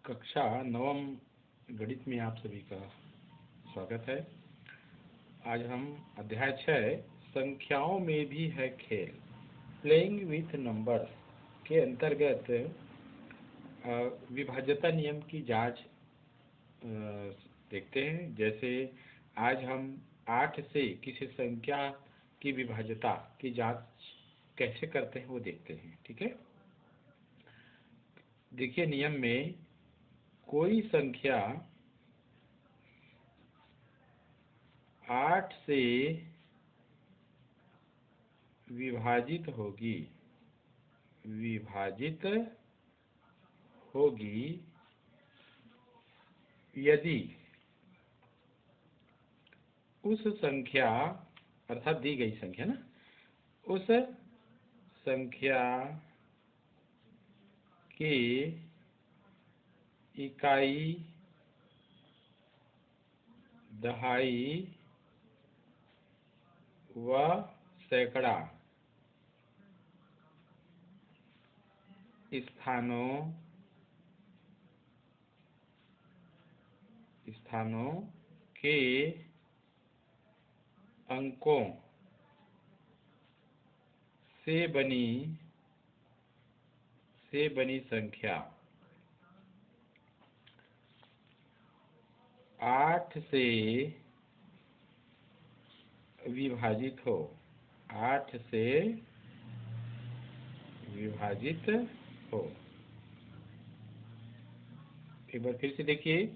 कक्षा नवम गणित में आप सभी का स्वागत है। आज हम अध्याय 6 संख्याओं में भी है खेल प्लेइंग विथ नंबर्स के अंतर्गत विभाज्यता नियम की जांच देखते हैं। जैसे आज हम 8 से किसी संख्या की विभाज्यता की जांच कैसे करते हैं वो देखते हैं। ठीक है, देखिए नियम में कोई संख्या 8 से विभाजित होगी यदि उस संख्या अर्थात दी गई संख्या उस संख्या के इकाई, दहाई व सैकड़ा स्थानों के अंकों से बनी संख्या 8 से विभाजित हो। 8 से विभाजित हो। एक बार फिर से देखिए,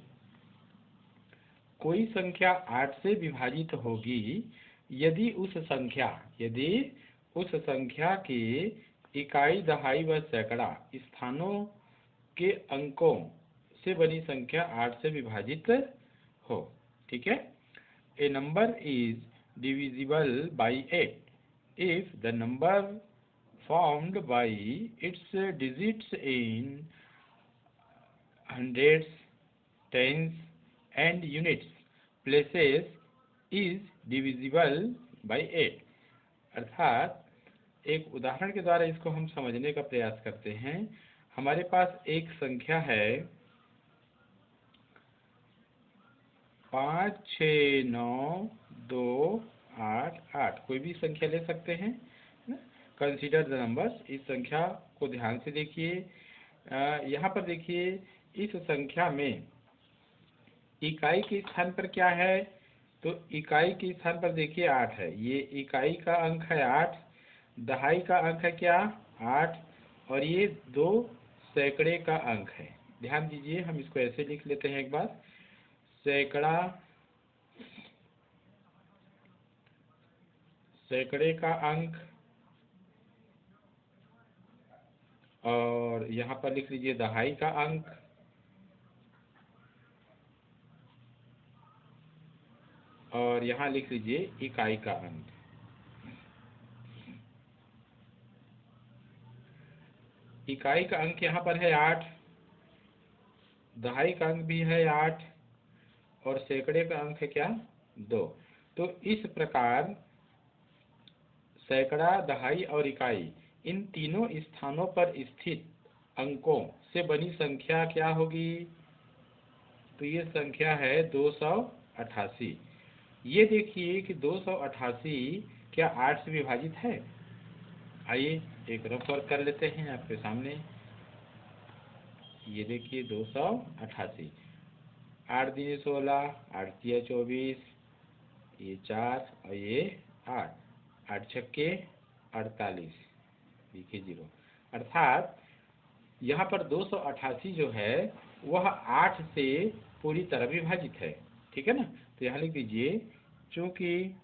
कोई संख्या 8 से विभाजित होगी यदि उस संख्या के इकाई, दहाई व सैकड़ा स्थानों के अंकों से बनी संख्या 8 से विभाजित हो। ठीक है, ए number is divisible by 8 if the number formed by its digits in hundreds, tens and units places is divisible by 8। अर्थात एक उदाहरण के द्वारा इसको हम समझने का प्रयास करते हैं। हमारे पास एक संख्या है 5, 6, 9, 2, 8, 8। कोई भी संख्या ले सकते हैं। Consider the numbers. इस संख्या को ध्यान से देखिए। यहाँ पर देखिए, इस संख्या में इकाई के स्थान पर क्या है, तो इकाई के स्थान पर देखिए 8 है। ये इकाई का अंक है 8, दहाई का अंक है क्या 8, और ये 2 सैकड़े का अंक है। ध्यान दीजिए, हम इसको ऐसे लिख लेते हैं एक बार। सैकड़े का अंक, और यहाँ पर लिख लीजिए दहाई का अंक, और यहाँ लिख लीजिए इकाई का अंक। इकाई का अंक यहाँ पर है 8, दहाई का अंक भी है 8, और सैकड़े का अंक है क्या 2। तो इस प्रकार सैकड़ा, दहाई और इकाई, इन तीनों स्थानों पर स्थित अंकों से बनी संख्या क्या होगी, तो ये संख्या है 288। ये देखिए कि 288 क्या 8 से विभाजित है। आइए एक रफ वर्क कर लेते हैं आपके सामने। ये देखिए 288, 8 दिए 16, 8 दिया 24, ये 4 और ये 8, 8 छक्के 48, देखिए 0। अर्थात यहाँ पर 288 जो है वह 8 से पूरी तरह विभाजित है। ठीक है ना, तो यहाँ लिख दीजिए, चूंकि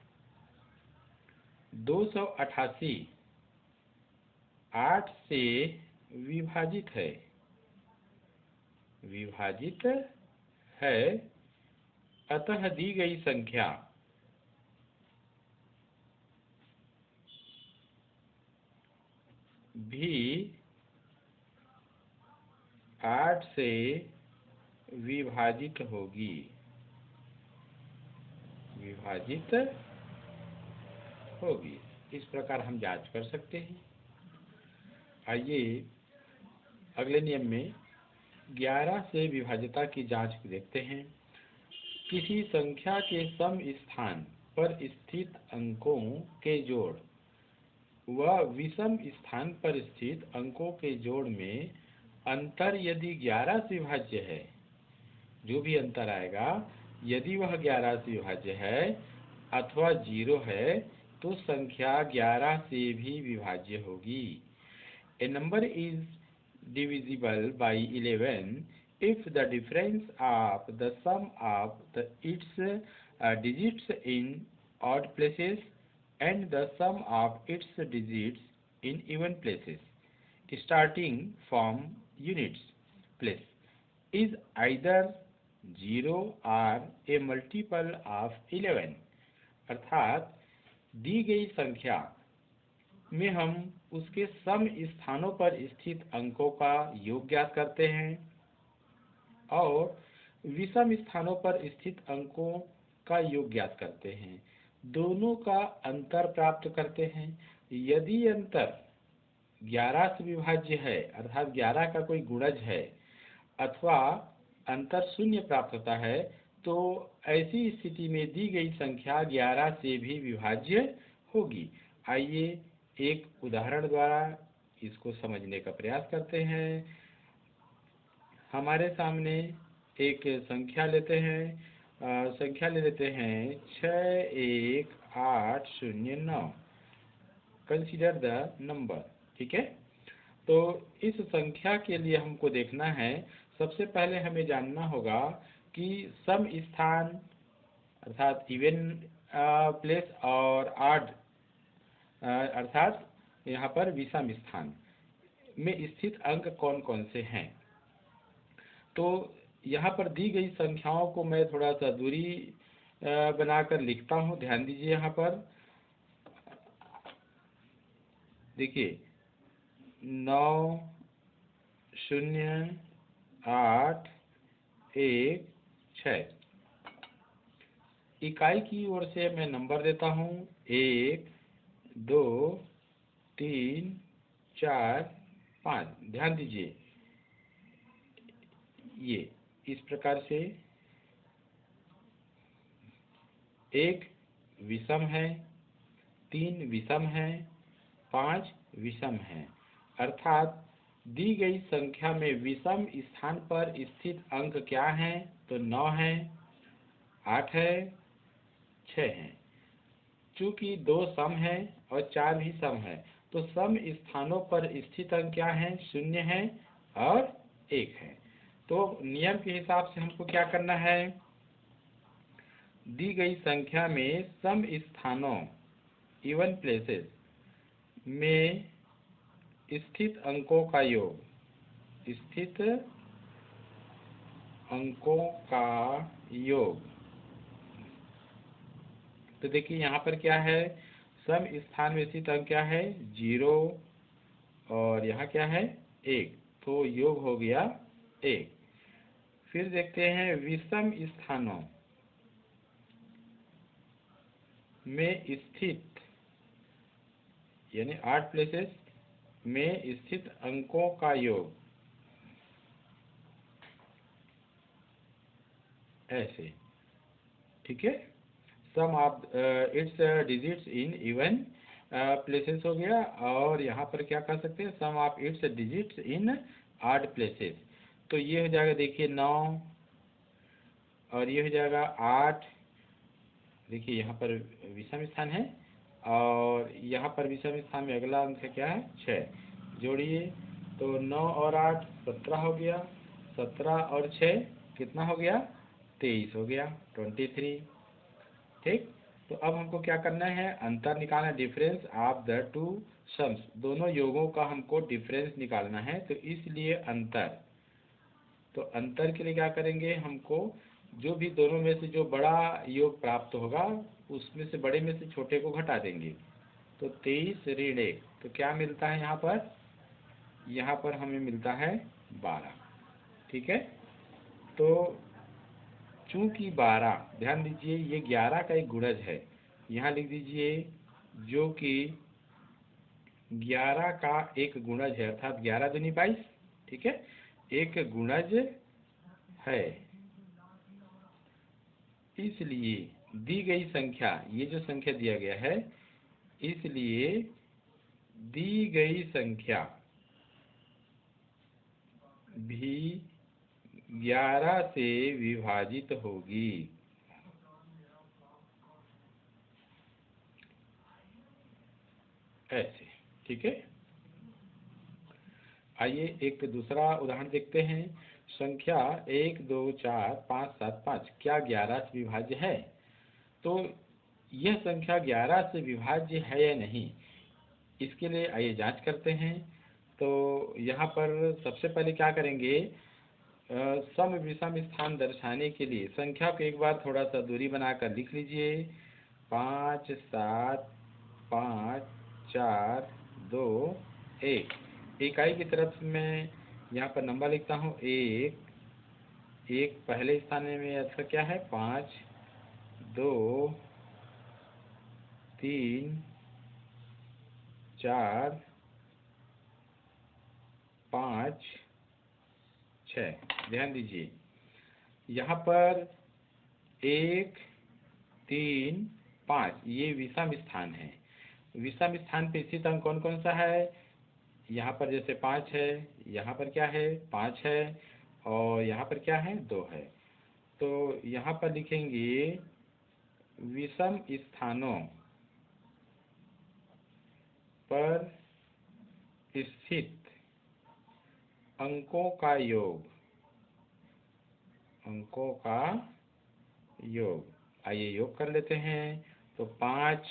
288 8 से विभाजित है, अतः दी गई संख्या भी 8 से विभाजित होगी। इस प्रकार हम जांच कर सकते हैं। आइए अगले नियम में 11 से विभाज्यता की जांच देखते हैं। किसी संख्या के सम स्थान पर स्थित अंकों के जोड़ व विषम स्थान पर स्थित अंकों के जोड़ में अंतर यदि 11 से विभाज्य है, जो भी अंतर आएगा यदि वह 11 से विभाज्य है अथवा 0 है तो संख्या 11 से भी विभाज्य होगी। A number is divisible by 11 if the difference of the sum of its digits in odd places and the sum of its digits in even places, starting from units place, is either 0 or a multiple of 11। अर्थात दी गई संख्या में हम उसके सम स्थानों पर स्थित अंकों का योग ज्ञात करते हैं और विषम स्थानों पर स्थित अंकों का योग ज्ञात करते हैं, दोनों का अंतर प्राप्त करते हैं। यदि अंतर 11 से विभाज्य है अर्थात 11 का कोई गुणज है अथवा अंतर शून्य प्राप्त होता है तो ऐसी स्थिति में दी गई संख्या 11 से भी विभाज्य होगी। आइए एक उदाहरण द्वारा इसको समझने का प्रयास करते हैं। हमारे सामने एक संख्या लेते हैं, संख्या ले लेते हैं 61809। Consider the number. ठीक है, तो इस संख्या के लिए हमको देखना है, सबसे पहले हमें जानना होगा कि सम स्थान अर्थात इवन प्लेस और ऑड अर्थात यहाँ पर विषम स्थान में स्थित अंक कौन कौन से हैं। तो यहाँ पर दी गई संख्याओं को मैं थोड़ा सा दूरी बनाकर लिखता हूँ। ध्यान दीजिए, यहाँ पर देखिए 9 0 8 1 6। इकाई की ओर से मैं नंबर देता हूँ 1 2 3 4 5। ध्यान दीजिए, ये इस प्रकार से 1 विषम है, 3 विषम है, 5 विषम है। अर्थात दी गई संख्या में विषम स्थान पर स्थित अंक क्या हैं? तो 9 है, 8 है, 6 है। चूंकि 2 सम है और 4 भी सम है तो सम स्थानों पर स्थित अंक क्या है? 0 है और 1 है। तो नियम के हिसाब से हमको क्या करना है? दी गई संख्या में सम स्थानों इवन प्लेसेस में स्थित अंकों का योग, स्थित अंकों का योग। तो देखिए यहाँ पर क्या है, सम स्थान में स्थित अंक क्या है? 0 और यहाँ क्या है? 1, तो योग हो गया 1। फिर देखते हैं विषम स्थानों में स्थित यानी 8 प्लेसेस में स्थित अंकों का योग, ऐसे। ठीक है, sum of its digits in even places हो गया। और यहाँ पर क्या कर सकते हैं? Sum of its digits in odd places. तो ये हो जाएगा, देखिए 9 और ये हो जाएगा 8। देखिए यहाँ पर विषम स्थान है और यहाँ पर विषम स्थान में अगला अंक है क्या है? 6। जोड़िए तो 9 और 8 17 हो गया, 17 और 6 कितना हो गया? 23 हो गया, 23। ठीक, तो अब हमको क्या करना है? अंतर निकालना, difference of the two sums. दोनों योगों का हमको डिफरेंस निकालना है, तो इसलिए अंतर। तो अंतर के लिए क्या करेंगे? हमको जो भी दोनों में से जो बड़ा योग प्राप्त होगा उसमें से बड़े में से छोटे को घटा देंगे। तो 23 ऋण 1, तो क्या मिलता है यहाँ पर? यहाँ पर हमें मिलता है 12। ठीक है, तो चूंकि 12, ध्यान दीजिए ये 11 का एक गुणज है, यहाँ लिख दीजिए, जो कि 11 का एक गुणज है अर्थात 11 दूनी 22। ठीक है, एक गुणज है। इसलिए दी गई संख्या, ये जो संख्या दिया गया है, इसलिए दी गई संख्या भी 11 से विभाजित होगी। ऐसे, ठीक है। आइए एक दूसरा उदाहरण देखते हैं। संख्या 1 2 4 5 7 5 क्या 11 से विभाज्य है? तो यह संख्या 11 से विभाज्य है या नहीं, इसके लिए आइए जांच करते हैं। तो यहाँ पर सबसे पहले क्या करेंगे, सम विषम स्थान दर्शाने के लिए संख्या को एक बार थोड़ा सा दूरी बनाकर लिख लीजिए। 5 7 5 4 2 1। इकाई की तरफ मैं यहाँ पर नंबर लिखता हूँ 1। एक पहले स्थान में इसका क्या है 5 2 3 4 5 6। ध्यान दीजिए यहाँ पर 1 3 5 ये विषम स्थान है। विषम स्थान पे स्थित अंक कौन कौन सा है? यहाँ पर जैसे 5 है, यहाँ पर क्या है 5 है, और यहाँ पर क्या है 2 है। तो यहाँ पर लिखेंगे विषम स्थानों पर स्थित अंकों का योग, अंकों का योग। आइए योग कर लेते हैं। तो 5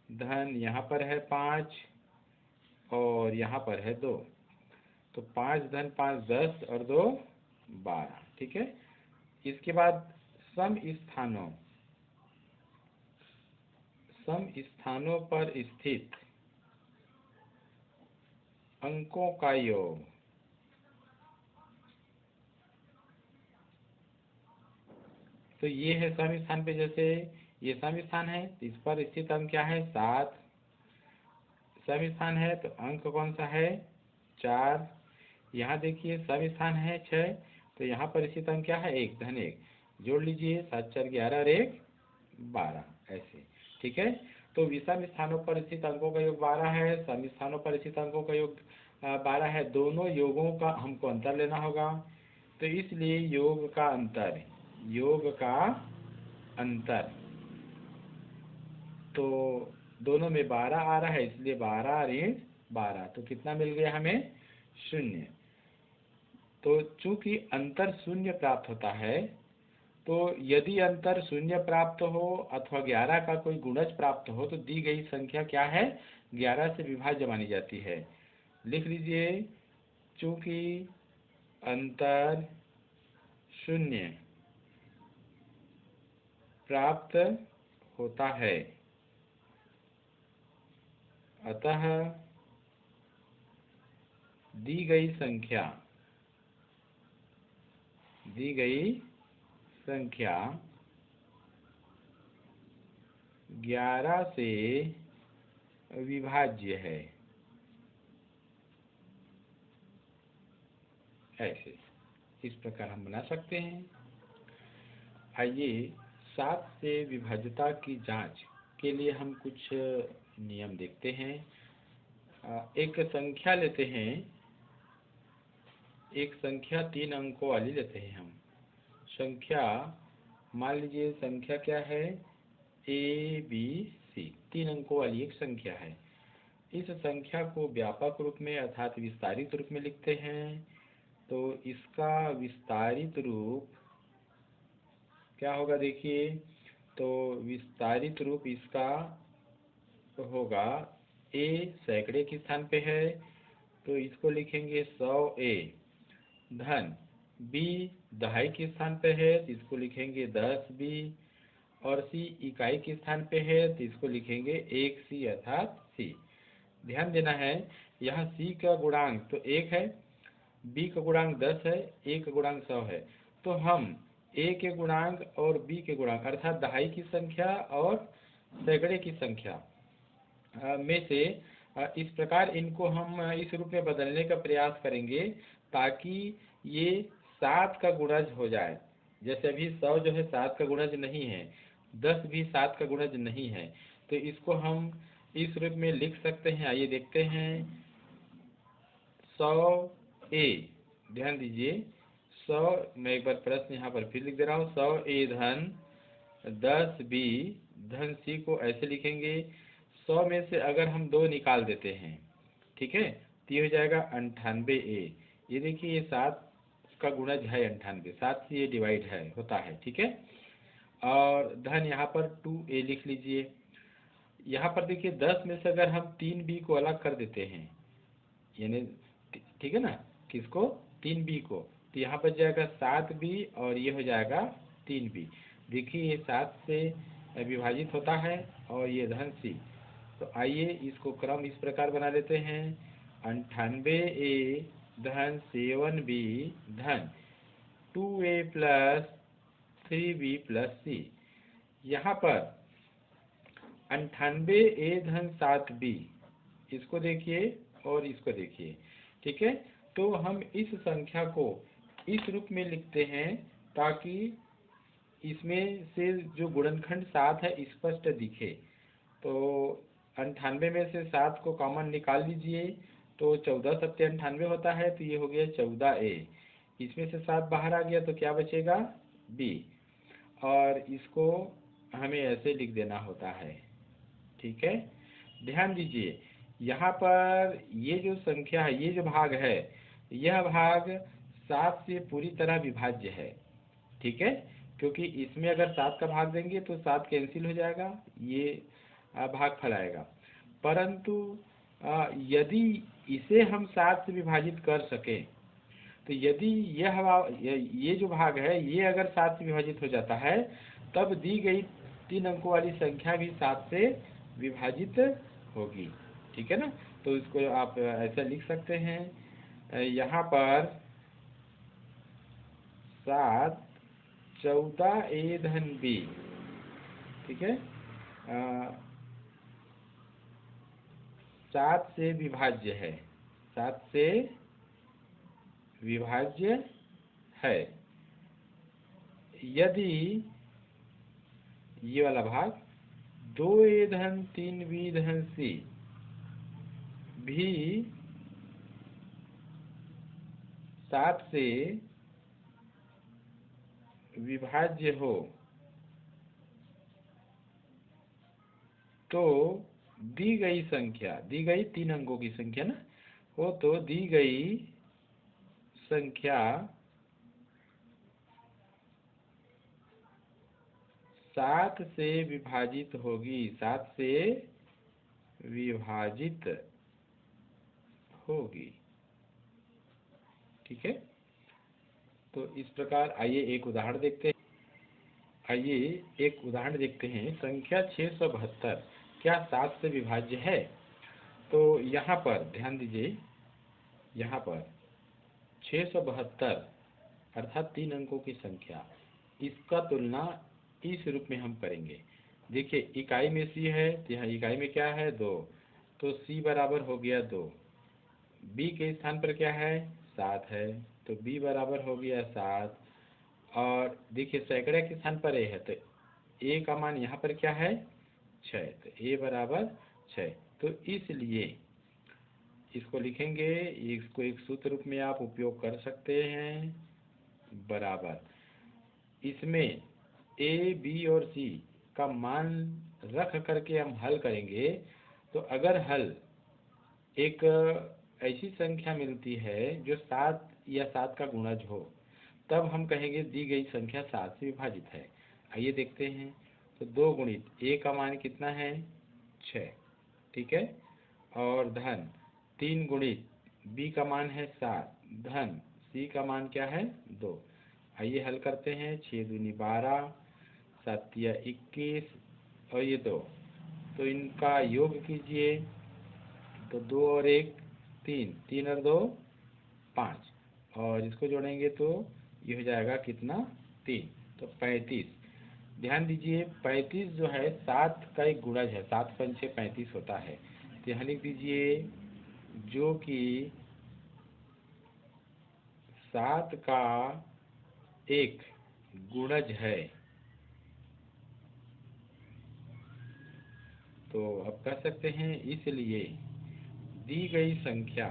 धन यहाँ पर है 5 और यहाँ पर है 2। तो 5 धन 5 10 और 2 12, ठीक है। इसके बाद सम स्थानों पर स्थित अंकों का योग। तो ये है सम स्थान पे, जैसे ये सम स्थान है तो इस पर स्थित अंक क्या है 7। सम स्थान है तो अंक कौन सा है 4। यहाँ देखिए सम स्थान है 6, तो यहाँ पर स्थित अंक क्या है 1 धन 1। जोड़ लीजिए 7 4 11 और 1 12, ऐसे, ठीक है। तो विषम स्थानों पर स्थित अंकों का योग 12 है, सम स्थानों पर स्थित अंकों का योग 12 है। दोनों योगों का हमको अंतर लेना होगा। तो इसलिए योग का अंतर, तो दोनों में 12 आ रहा है, इसलिए 12 ऋण 12, तो कितना मिल गया हमें 0। तो चूंकि अंतर 0 प्राप्त होता है, तो यदि अंतर 0 प्राप्त हो अथवा 11 का कोई गुणज प्राप्त हो तो दी गई संख्या क्या है 11 से विभाज्य मानी जाती है। लिख लीजिए, चूंकि अंतर 0 प्राप्त होता है, अतः दी गई संख्या 11 से विभाज्य है। ऐसे इस प्रकार हम बना सकते हैं। आइए 7 से विभाज्यता की जांच के लिए हम कुछ नियम देखते हैं। एक संख्या लेते हैं, एक संख्या 3 अंकों वाली लेते हैं हम। संख्या मान लीजिए संख्या क्या है ABC, 3 अंकों वाली एक संख्या है। इस संख्या को व्यापक रूप में अर्थात विस्तारित रूप में लिखते हैं। तो इसका विस्तारित रूप क्या होगा देखिए, तो विस्तारित रूप इसका होगा A सैकड़े के स्थान पे है, तो इसको लिखेंगे 100A। धन B दहाई के स्थान पे है तो इसको लिखेंगे 10B, और C इकाई के स्थान पे है तो इसको लिखेंगे 1C अर्थात C। ध्यान देना है, यहाँ C का गुणांक तो 1 है, B का गुणांक 10 है, A का गुणांक 100 है। तो हम A के गुणांक और B के गुणांक अर्थात दहाई की संख्या और सैकड़े की संख्या में से इस प्रकार इनको हम इस रूप में बदलने का प्रयास करेंगे ताकि ये 7 का गुणज हो जाए। जैसे अभी 100 जो है 7 का गुणज नहीं है, 10 भी 7 का गुणज नहीं है, तो इसको हम इस रूप में लिख सकते हैं। आइए देखते हैं। 100A, ध्यान दीजिए, 100, मैं एक बार प्रश्न यहाँ पर फिर लिख दे रहा हूँ। 100A धन 10B धन C को ऐसे लिखेंगे। 100 में से अगर हम 2 निकाल देते हैं, ठीक है, तो ये हो जाएगा 98A। ये देखिए, ये 7 का गुणज है 98, 7 से ये डिवाइड है होता है, ठीक है। और धन यहाँ पर 2A लिख लीजिए। यहाँ पर देखिए 10 में से अगर हम 3B को अलग कर देते हैं, यानी ठीक है ना, किसको, 3B को, तो यहाँ बच जाएगा 7B और ये हो जाएगा 3B। देखिए ये 7 से विभाजित होता है और ये धन C। तो आइए इसको क्रम इस प्रकार बना लेते हैं। 98A धन 7B धन 2A plus 3B plus C। यहाँ पर 98A धन 7B, इसको देखिए और इसको देखिए, ठीक है। तो हम इस संख्या को इस रूप में लिखते हैं ताकि इसमें से जो गुणनखंड 7 है स्पष्ट दिखे। तो 98 में से 7 को कॉमन निकाल लीजिए, तो 14 सत्ते 98 होता है, तो ये हो गया 14A। इसमें से 7 बाहर आ गया तो क्या बचेगा, B। और इसको हमें ऐसे लिख देना होता है, ठीक है। ध्यान दीजिए, यहाँ पर ये जो संख्या है, ये जो भाग है, यह भाग 7 से पूरी तरह विभाज्य है, ठीक है। क्योंकि इसमें अगर 7 का भाग देंगे तो 7 कैंसिल हो जाएगा, ये भागफल आएगा। परंतु यदि इसे हम 7 से विभाजित कर सकें, तो यदि ये जो भाग है ये अगर 7 से विभाजित हो जाता है, तब दी गई 3 अंकों वाली संख्या भी 7 से विभाजित होगी, ठीक है ना। तो इसको आप ऐसा लिख सकते हैं। यहाँ पर 7 14A धन B, ठीक है, 7 से विभाज्य है, 7 से विभाज्य है। यदि ये वाला भाग 2A धन 3B धन C भी 7 से विभाज्य हो, तो दी गई संख्या, दी गई 3 अंकों की संख्या ना हो, तो दी गई संख्या 7 से विभाजित होगी, 7 से विभाजित होगी, ठीक है। तो इस प्रकार आइए एक उदाहरण देखते हैं। आइए एक उदाहरण देखते हैं। संख्या 672 क्या 7 से विभाज्य है? तो यहाँ पर ध्यान दीजिए, यहाँ पर 672 अर्थात 3 अंकों की संख्या, इसका तुलना इस रूप में हम करेंगे। देखिए इकाई में C है, तो यहाँ इकाई में क्या है, 2, तो C बराबर हो गया 2। B के स्थान पर क्या है, 7 है, तो B बराबर हो गया 7। और देखिए सैकड़े के स्थान पर A है, तो A का मान यहाँ पर क्या है, 6, तो A बराबर 6। तो इसलिए इसको लिखेंगे, इसको एक सूत्र रूप में आप उपयोग कर सकते हैं, बराबर इसमें A, B और C का मान रख करके हम हल करेंगे। तो अगर हल एक ऐसी संख्या मिलती है जो 7 या 7 का गुणज हो, तब हम कहेंगे दी गई संख्या 7 से विभाजित है। आइए देखते हैं। तो 2 गुणित A का मान कितना है, 6, ठीक है, और धन 3 गुणित B का मान है 7, धन C का मान क्या है, 2। आइए हल करते हैं। 6 दूनी 12, 7 या 21 और ये 2, तो इनका योग कीजिए, तो 2 और 1 3, 3 और 2 5, और इसको जोड़ेंगे तो ये हो जाएगा कितना, 3, तो 35। ध्यान दीजिए 35 जो है 7 का एक गुणज है, 7 पंचे 35 होता है। तो यहाँ लिख दीजिए जो कि 7 का एक गुणज है। तो अब कह सकते हैं इसलिए दी गई संख्या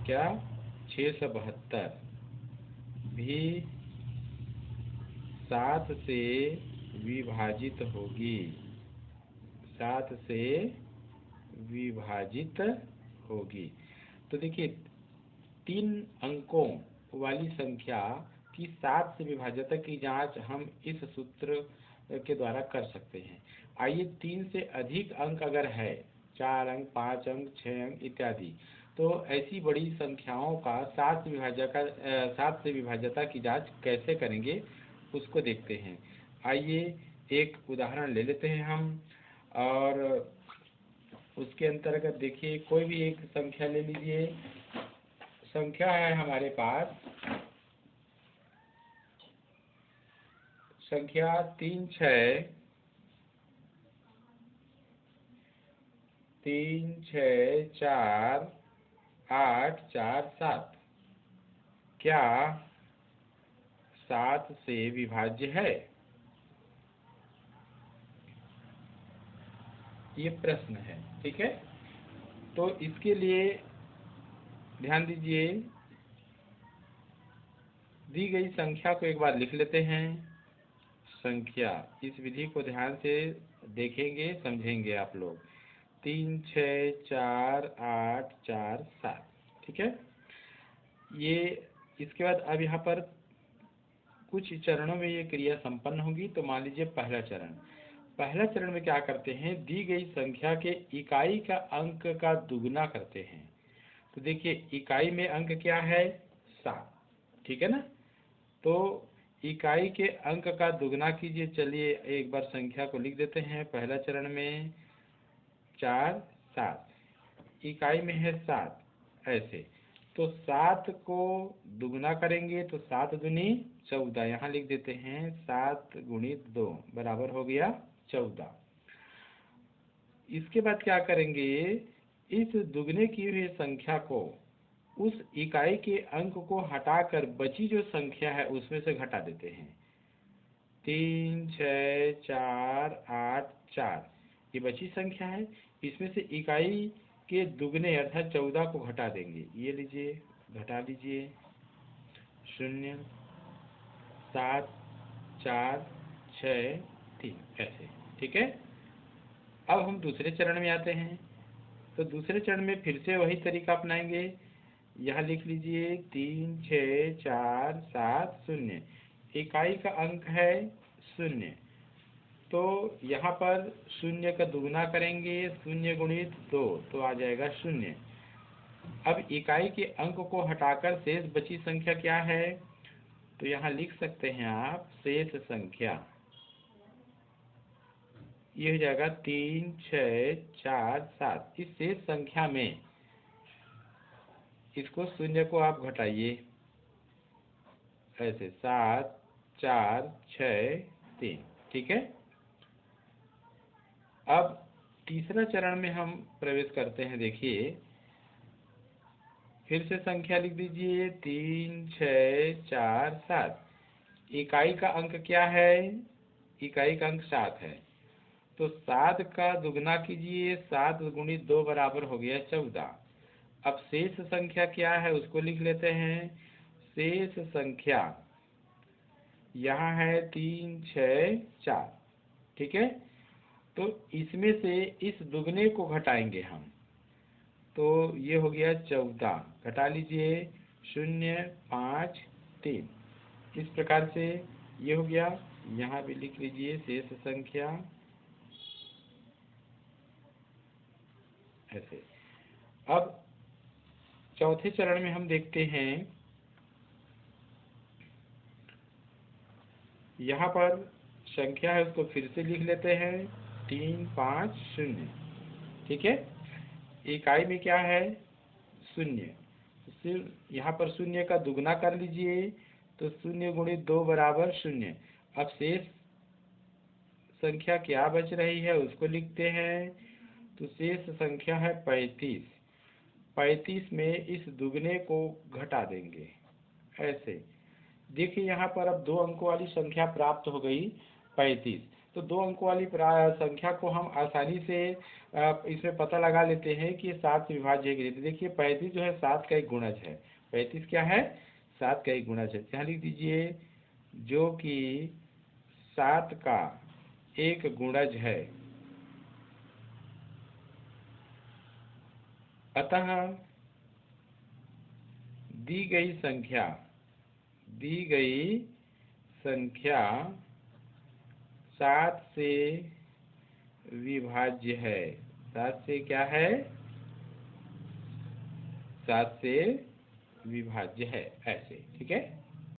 क्या 672 भी 7 से विभाजित होगी। 7 से विभाजित होगी। तो देखिए 3 अंकों वाली संख्या की 7 से विभाज्यता की जांच हम इस सूत्र के द्वारा कर सकते हैं। आइए 3 से अधिक अंक अगर है, 4 अंक, 5 अंक, 6 अंक इत्यादि, तो ऐसी बड़ी संख्याओं का 7 से विभाज्यता की जांच कैसे करेंगे उसको देखते हैं। आइए एक उदाहरण ले लेते हैं हम, और उसके अंतर्गत देखिए कोई भी एक संख्या ले लीजिए। संख्या है हमारे पास संख्या 3 6 4 8 4 7 क्या 7 से विभाज्य है? ये प्रश्न है, ठीक है। तो इसके लिए ध्यान दीजिए, दी गई संख्या को एक बार लिख लेते हैं। संख्या, इस विधि को ध्यान से देखेंगे, समझेंगे आप लोग। 3 6 4 8 4 7, ठीक है। ये इसके बाद अब यहाँ पर कुछ चरणों में ये क्रिया संपन्न होगी। तो मान लीजिए पहला चरण में क्या करते हैं, दी गई संख्या के इकाई का अंक का दुगना करते हैं। तो देखिए इकाई में अंक क्या है, 7, ठीक है ना। तो इकाई के अंक का दुगना कीजिए। चलिए एक बार संख्या को लिख देते हैं। पहला चरण में 4 7, इकाई में है 7, ऐसे। तो 7 को दुगना करेंगे तो 7 दूनी 14, यहाँ लिख देते हैं 7 गुणित 2 बराबर हो गया 14। इसके बाद क्या करेंगे, इस दुगने की हुई संख्या को उस इकाई के अंक को हटाकर बची जो संख्या है उसमें से घटा देते हैं। 3 6 4 8 4 ये बची संख्या है, इसमें से इकाई के दुगने अर्थात 14 को घटा देंगे। ये लीजिए, घटा लीजिए, 0 7 4 6 3, ऐसे, ठीक है। अब हम दूसरे चरण में आते हैं। तो दूसरे चरण में फिर से वही तरीका अपनाएंगे। यहाँ लिख लीजिए 3 6 4 7 0, इकाई का अंक है 0। तो यहाँ पर 0 का दुगना करेंगे, 0 गुणित 2 तो आ जाएगा 0। अब इकाई के अंक को हटाकर शेष बची संख्या क्या है, तो यहाँ लिख सकते हैं आप शेष संख्या। ये हो जाएगा 3 6 4 7। इस शेष संख्या में इसको 0 को आप घटाइए, ऐसे 7 4 6 3, ठीक है। अब तीसरा चरण में हम प्रवेश करते हैं। देखिए फिर से संख्या लिख दीजिए 3 6 4 7, इकाई का अंक क्या है, इकाई का अंक 7 है। तो 7 का दुगना कीजिए, 7 गुणित 2 बराबर हो गया 14। अब शेष संख्या क्या है उसको लिख लेते हैं। शेष संख्या यहाँ है 3 6 4, ठीक है। तो इसमें से इस दुगने को घटाएंगे हम, तो ये हो गया 14, घटा लीजिए 0 5 3। इस प्रकार से ये हो गया। यहाँ भी लिख लीजिए शेष संख्या, ऐसे। अब चौथे चरण में हम देखते हैं, यहाँ पर संख्या है उसको फिर से लिख लेते हैं 3 5 0, ठीक है। इकाई में क्या है 0, सिर्फ यहाँ पर 0 का दुगना कर लीजिए, तो 0 गुणित 2 बराबर 0। अब शेष संख्या क्या बच रही है उसको लिखते हैं। तो शेष संख्या है 35। 35 में इस दुगने को घटा देंगे, ऐसे। देखिए यहाँ पर अब 2 अंकों वाली संख्या प्राप्त हो गई 35। तो 2 अंकों वाली संख्या को हम आसानी से इसमें पता लगा लेते हैं कि ये 7 से विभाज्य है कि नहीं। तो देखिए 35 जो है 7 का एक गुणज है। 35 क्या है? 7 का एक गुणज है। यहाँ लिख दीजिए जो कि 7 का एक गुणज है। अतः दी गई संख्या 7 से विभाज्य है। 7 से क्या है? 7 से विभाज्य है, ऐसे। ठीक है।